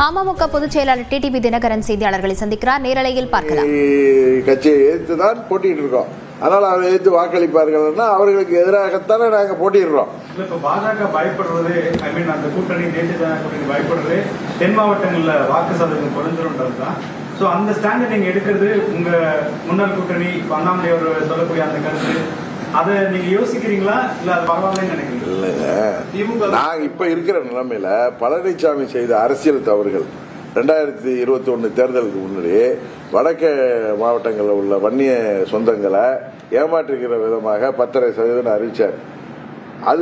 அமமுக பொதுச் செயலாளர் டிடிவி தினகரன் செய்தியாளர்களை சந்திக்கிறார். நேரலையில் பார்க்கலாம். கட்சியை எதிர்த்துதான் போட்டிட்டு இருக்கோம். அதனால அவரை எதிர்த்து வாக்களிப்பார்கள் அவர்களுக்கு எதிராகத்தானே நாங்க போட்டிடுறோம். பாஜக பயப்படுறது, அந்த கூட்டணி தேசிய ஜனநாயக கூட்டணி பயப்படுறது தென் மாவட்டங்கள்ல வாக்கு சதவீதம் குறைஞ்சிரும்ன்றதுதான். சோ அந்த ஸ்டாண்ட் நீங்க எடுக்கிறது உங்க முன்னாள் கூட்டணி அண்ணாமலை அவர் சொல்லக்கூடிய அந்த கருத்து, அதை நீங்க யோசிக்கிறீங்களா இல்ல அது பரவாயில்லன்னு நினைக்கிறீங்களா? இல்ல, நான் இப்ப இருக்கிற நிலைமையில பழனிசாமி செய்த அரசியல் தவறுகள் 2021 தேர்தலுக்கு முன்னாடி வடக்கு மாவட்டங்களில் உள்ள வன்னிய சொந்தங்களை ஏமாற்றுகிற விதமாக 10.5% அறிவிச்சார். அது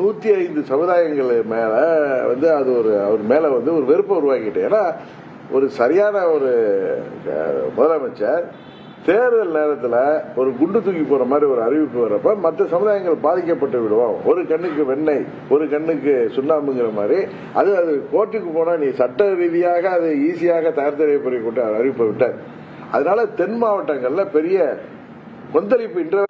105 சமுதாயங்கள் மேல அது அவர் மேல ஒரு வெறுப்பை உருவாக்கிட்டு. ஏன்னா ஒரு சரியான ஒரு முதலமைச்சர் தேர்தல் நேரத்தில் ஒரு குண்டு தூக்கி போற மாதிரி ஒரு அறிவிப்பு வர்றப்ப மற்ற சமுதாயங்கள் பாதிக்கப்பட்டு விடுவோம். ஒரு கண்ணுக்கு வெண்ணெய் ஒரு கண்ணுக்கு சுண்ணாம்புங்கிற மாதிரி அது கோர்ட்டுக்கு போனா நீ சட்ட ரீதியாக அது ஈஸியாக தயார் தெரியப்படி கொண்டு அறிவிப்பை விட்டார். அதனால தென் மாவட்டங்கள்ல பெரிய கொந்தளிப்பு. இன்று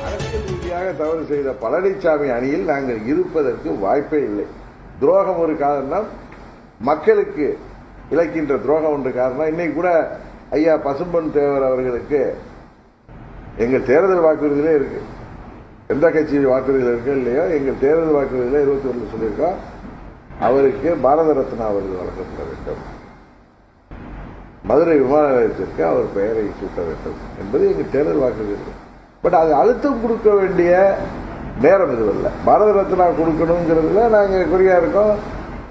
அரசியல் ரீதியாக தவறு செய்த பழனிசாமி அணியில் நாங்கள் இருப்பதற்கு வாய்ப்பே இல்லை. துரோகம் ஒரு காரணம், மக்களுக்கு இழைக்கின்ற துரோகம் ஒன்று காரணம். இன்னைக்கு கூட ஐயா பசும்பொன் தேவர் அவர்களுக்கு எங்கள் தேர்தல் வாக்குறுதியிலே இருக்கு. எந்த கட்சி வாக்குறுதியில் இருக்கு இல்லையோ எங்கள் தேர்தல் வாக்குறுதியில 21 சொல்லியிருக்கோம். அவருக்கு பாரத ரத்னா விருது வழங்கப்பட வேண்டும், மதுரை விமான நிலையத்திற்கு அவர் பெயரை சூட்ட வேண்டும் என்பது எங்கள் தேர்தல் வாக்குறுதி இருக்கு. பட் அது அழுத்தம் கொடுக்க வேண்டிய நேரம் இதுவல்ல. பாரத ரத்னா கொடுக்கணுங்கிறதுல நாங்கள் குறியா இருக்கோம்.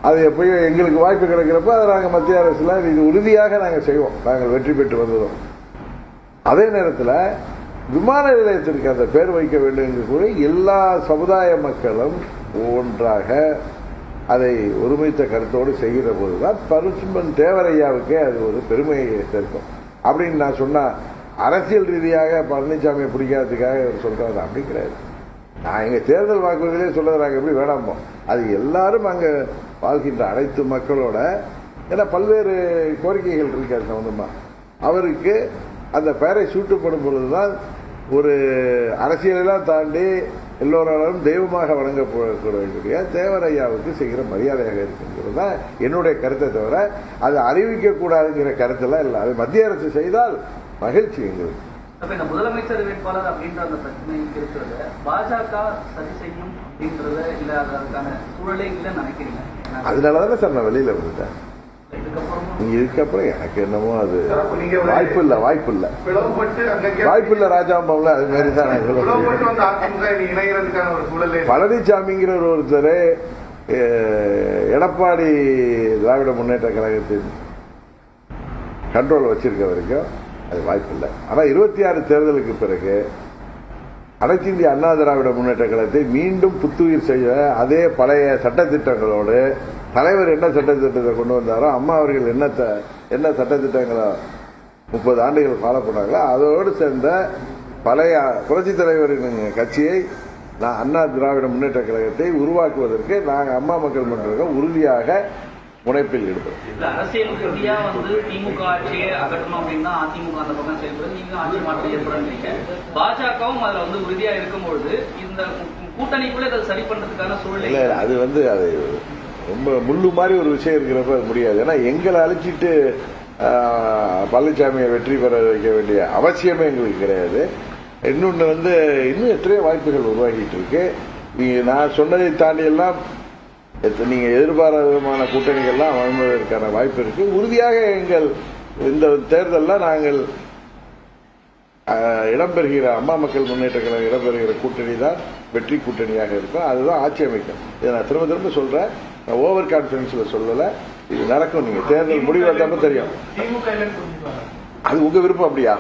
அது எப்பயும் எங்களுக்கு வாய்ப்பு கிடைக்கிறப்ப அதை நாங்கள் மத்திய அரசுல இது உறுதியாக நாங்கள் செய்வோம். நாங்கள் வெற்றி பெற்று வந்ததும் அதே நேரத்தில் விமான நிலையத்திற்கு அந்த பெயர் வைக்க வேண்டும் என்று கூறி எல்லா சமுதாய மக்களும் ஒன்றாக அதை ஒருமித்த கருத்தோடு செய்கிற போதுதான் பசும்பொன் தேவரையாவுக்கே அது ஒரு பெருமையை சேர்க்கும். அப்படின்னு நான் சொன்னா அரசியல் ரீதியாக பழனிசாமியை பிடிக்காததுக்காக இவர் சொல்றாரு, அப்படி கிடையாது. நான் எங்க தேர்தல் வாக்குறுதியிலே சொல்றது நாங்கள் எப்படி வேணாமோ அது எல்லாரும் அங்க வாழ்கின்ற அனைத்து மக்களோட, ஏன்னா பல்வேறு கோரிக்கைகள் இருக்காது சம்பந்தமா, அவருக்கு அந்த பெயரை சூட்டப்படும் பொழுதுதான் ஒரு அரசியலெல்லாம் தாண்டி எல்லோராலும் தெய்வமாக வழங்கப்படக்கூடிய தேவரையாவுக்கு செய்கிற மரியாதையாக இருக்குங்கிறது தான் என்னுடைய கருத்தை தவிர அது அறிவிக்க கூடாதுங்கிற கருத்தெல்லாம் இல்லை. அது மத்திய அரசு செய்தால் மகிழ்ச்சி எங்களுக்கு. முதலமைச்சர் வேட்பாளர் அப்படின்ற அந்த பிரச்சனை இருக்கிறது பாஜக சரி செய்யும் அப்படின்றத இல்ல, அதற்கான சூழலே இல்லைன்னு நினைக்கிறீங்க? அதனாலதானே சார் நான் வெளியில வந்துட்டேன். இதுக்கப்புறம் எனக்கு என்னமோ அது வாய்ப்பு இல்ல ராஜாம்பம்ல அது மாதிரி தான். பழனிசாமிங்கிற ஒருத்தர் எடப்பாடி திராவிட முன்னேற்ற கழகத்தின் கண்ட்ரோல் வச்சிருக்க வரைக்கும் அது வாய்ப்பு இல்லை. ஆனா 26 தேர்தலுக்கு பிறகு அனைத்து இந்திய அண்ணா திராவிட முன்னேற்ற கழகத்தை மீண்டும் புத்துயிர் செய்ய அதே பழைய சட்டத்திட்டங்களோடு தலைவர் என்ன சட்டத்திட்டத்தை கொண்டு வந்தாரோ, அம்மா அவர்கள் என்ன சட்டத்திட்டங்களை 30 ஆண்டுகள் ஃபாலோ பண்ணாங்களோ அதோடு சேர்ந்த பழைய புரட்சி தலைவரின் கட்சியை நான் அண்ணா திராவிட முன்னேற்ற கழகத்தை உருவாக்குவதற்கு நாங்கள் அம்மா மக்கள் மன்றம் உறுதியாக முனைப்பில் ஈடுபடும். அரசியல் ரீதியா திமுக ஆட்சியை அகற்றணும் அப்படின்னா அதிமுக அந்த பக்கம் செயல்படுது, நீங்க ஆட்சி மாற்றம் ஏற்படுறீங்க. பாஜகவும் அதுல உறுதியா இருக்கும்போது இந்த கூட்டணிக்குள்ள இதை சரி பண்றதுக்கான சூழ்நிலை இல்ல. அது அது ரொம்ப முள்ளு மாதிரி ஒரு விஷயம் இருக்கிறப்ப அது முடியாது. ஏன்னா எங்களை அழிச்சிட்டு பழனிசாமியை வெற்றி பெற வைக்க வேண்டிய அவசியமே எங்களுக்கு கிடையாது. இன்னொன்னு இன்னும் எத்தனையோ வாய்ப்புகள் உருவாகிட்டு இருக்கு. நான் சொன்னதை தாண்டி எல்லாம் நீங்க எதிர்பாராத விதமான கூட்டணிகள்லாம் வழங்குவதற்கான வாய்ப்பு இருக்கு. உறுதியாக எங்கள் இந்த தேர்தலில் நாங்கள் இடம்பெறுகிற அம்மா மக்கள் முன்னேற்ற கழகம் இடம்பெறுகிற கூட்டணி தான் வெற்றி கூட்டணியாக இருக்கும். அதுதான் ஆட்சி அமைக்கும். இதை நான் திரும்ப சொல்றேன். நான் ஓவர் கான்பிடன்ஸ்ல சொல்லல, இது நடக்கும். நீங்க தேர்தல் முடிவு வந்தப்ப தெரியும். அது உங்க விருப்பம். அப்படியா?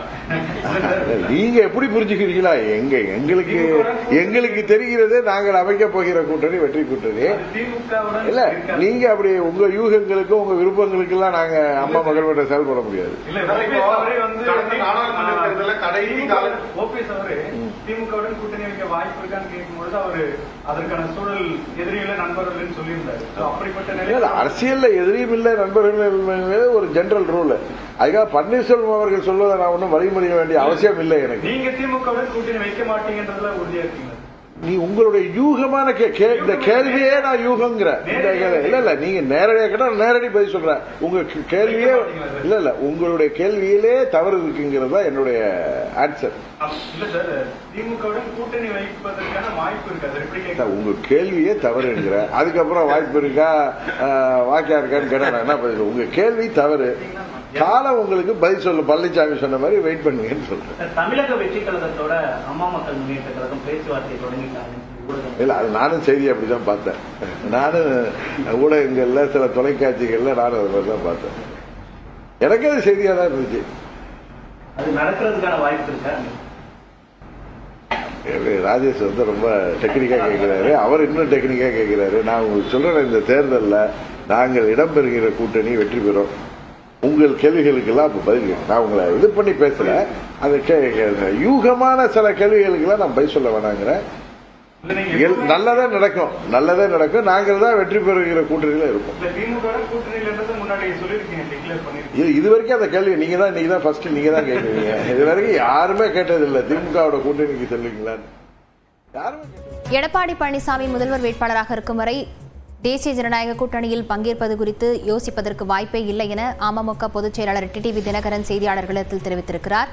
நீங்க எப்படி புரிஞ்சுக்கிறீங்களா? எங்களுக்கு தெரிகிறது நாங்கள் அமைக்க போகிற கூட்டணி வெற்றி கூட்டணி இல்ல. நீங்க அப்படி உங்க யூகங்களுக்கும் உங்க விருப்பங்களுக்கு எல்லாம் நாங்க அம்மா மகள் கிட்ட செயல்பட முடியாது. திமுகவுடன் கூட்டணி வைக்க வாய்ப்பு இருக்கான்னு கேட்கும்போது அவரு அதற்கான சூழல் எதிரிகள நண்பர்கள் சொல்லியிருந்தாரு. அப்படிப்பட்ட அரசியல்ல எதிரியும் இல்லை நண்பர்கள் ஒரு ஜெனரல் ரூல். அதுக்காக பன்னீர்செல்வம் அவர்கள் சொல்வதை நான் ஒன்றும் வழிமொழிய வேண்டிய அவசியம் இல்லை எனக்கு. நீங்க திமுகவுடன் கூட்டணி வைக்க மாட்டீங்கன்றதுல உறுதியா இருக்கீங்க? நீ உங்களுடைய யூகமான இந்த கேள்வியே நான் யூகங்கிற இல்ல நீங்க நேரடியா கேட்டா நேரடி பதில் சொல்றேன். உங்க கேள்வியே இல்ல உங்களுடைய கேள்வியிலே தவறு இருக்குங்கிறது என்னுடைய ஆன்சர். உங்க கேள்வியே தவறுங்கிற அதுக்கப்புறம் வாய்ப்பு இருக்கா வாக்கியா இருக்கான்னு கேட்டா நான் என்ன பதில்? உங்க கேள்வி தவறு, காலம் உங்களுக்கு பதில் சொல்ல பழனிசாமி சொன்ன மாதிரி வெயிட் பண்ணுங்கன்னு சொல்றேன். தமிழக வெற்றி கழகத்தோட அம்மா மக்கள் முன்னேற்ற கழகம் பேச்சுவார்த்தை தொடங்கிட்டாங்க. இல்ல அது நானும் செய்தி அப்படிதான் பார்த்தேன். நானும் ஊடகங்கள்ல சில தொலைக்காட்சிகள்ல நானும் அது மாதிரிதான் பார்த்தேன். எனக்கு அது செய்தியா தான் இருந்துச்சு. அது நடக்கிறதுக்கான வாய்ப்பு இருக்கா? ராஜேஷ் வந்து ரொம்ப டெக்னிக்கா கேட்கிறாரு, அவர் இன்னும் டெக்னிக்கா கேட்கிறாரு. நான் உங்களுக்கு சொல்றேன், இந்த தேர்தலில் நாங்கள் இடம்பெறுகிற கூட்டணி வெற்றி பெறும். உங்கள் கேள்விகளுக்கெல்லாம் அப்ப பதில் நான் உங்களை இது பண்ணி பேசல. அந்த யூகமான சில கேள்விகளுக்கெல்லாம் நான் பதில் சொல்ல வேணாங்கிறேன். நல்லதே நடக்கும், நல்லதே நடக்கும். நாங்கள் தான் வெற்றி பெறுகிற கூட்டணியில இருப்போம். இது வரைக்கும் அந்த கேள்வி நீங்க தான் ஃபர்ஸ்ட் நீங்க தான் கேட்குறீங்க. இது வரைக்கும் யாருமே கேட்டதில்லை திமுகவோட கூட்டணிக்கு சொல்லுவீங்களான்னு யாருமே. எடப்பாடி பழனிசாமி முதல்வர் வேட்பாளராக இருக்கும் வரை தேசிய ஜனநாயக கூட்டணியில் பங்கேற்பது குறித்து யோசிப்பதற்கு வாய்ப்பே இல்லை என அமமுக பொதுச் செயலாளர் டிடிவி தினகரன் செய்தியாளர்களிடத்தில் தெரிவித்திருக்கிறார்.